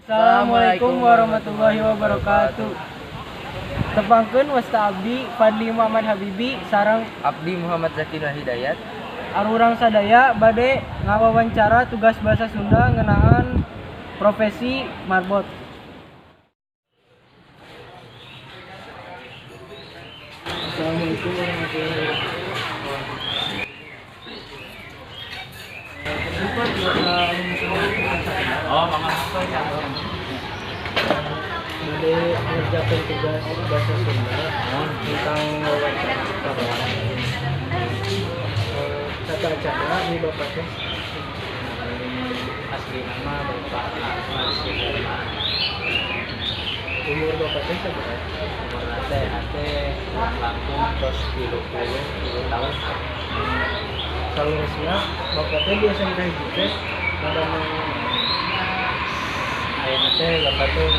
Assalamualaikum warahmatullahi wabarakatuh. Tepangkeun wasta abdi Fadli Muhammad Habibi sareng Abdi Muhammad Zakina Hidayat. arurang sadaya bade ngawawancara tugas bahasa Sunda ngeunaan profesi marbot. Assalamualaikum warahmatullahi wabarakatuh. Oh, makasih. Bade ngerjakeun tugas bahasa Sunda tentang wawancara. Tata cara di Bapak teh. Asli nama Bapak Ahmad Suherman. Umur Bapak teh sabaraha? Umur ate langkung tos 30 tahun. Salurusna Bapak teh biasa ngahiji teh ngadamel Ayeuna teh Bapak tuh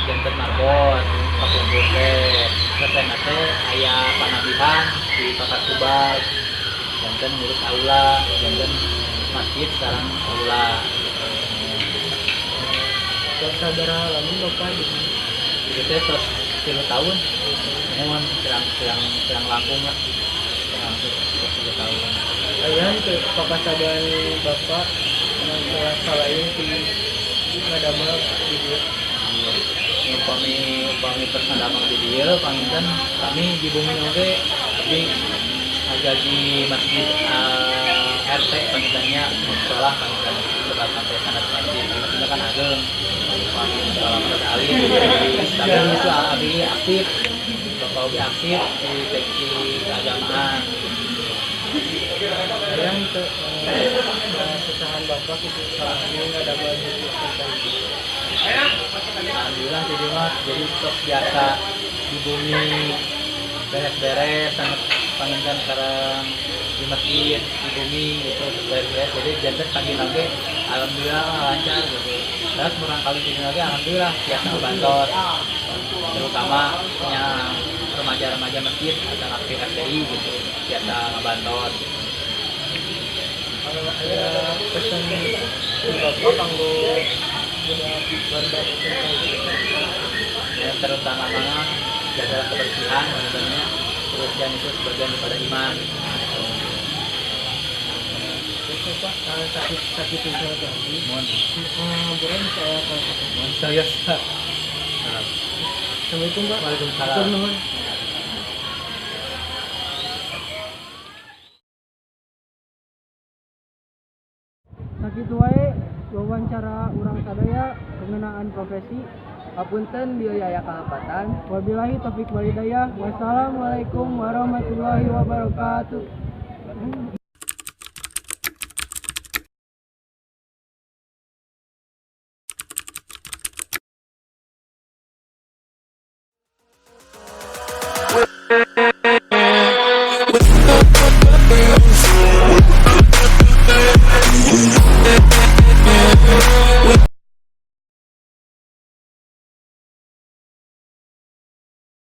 janten marbot, pakumpul teh. Terus ayeuna teh aya panabihan di Pasar Subag. Janten ngurus aula, janten masjid sareng aula. tos sabaraha lamun Bapak di Itu teh tos 3 tahun. Mohon kirang langkung lah. Langkung tos 3 tahun. aya teh papasaban Bapak salah ini di ngadamel di dieu. Upami persandamang di dieu panginten kami di bumi oge abdi ngajaji masjid RT pangintennya musholah panginten sebat sampai sanad masjid maksudnya kan ageng upami musholah sekali tapi itu abdi aktif bapak oge aktif di seksi keagamaan Aya teh sesahan Bapak itu ini ngadamel di alhamdulillah jadi tos biasa di bumi beres-beres sangat panginten sekarang di masjid di bumi gitu beres-beres jadi janten pagi lagi alhamdulillah lancar gitu terus barangkali di lagi alhamdulillah biasa bantos terutama yang remaja-remaja masjid atau aktif FPI gitu biasa ngebantos ada pesan di Bapak kanggo warga yang terutama jaga kebersihan sebenarnya kebersihan itu sebagian daripada iman. Pak sakit itu tadi. Mohon Boleh saya kalau mohon serius. Assalamualaikum Pak. Waalaikumsalam. Atur nuhun. Sakitu wae wawancara urang sadaya pengenaan profesi. Hapunten biaya kahapatan. Wabillahi taufik walhidayah. Wassalamualaikum warahmatullahi wabarakatuh.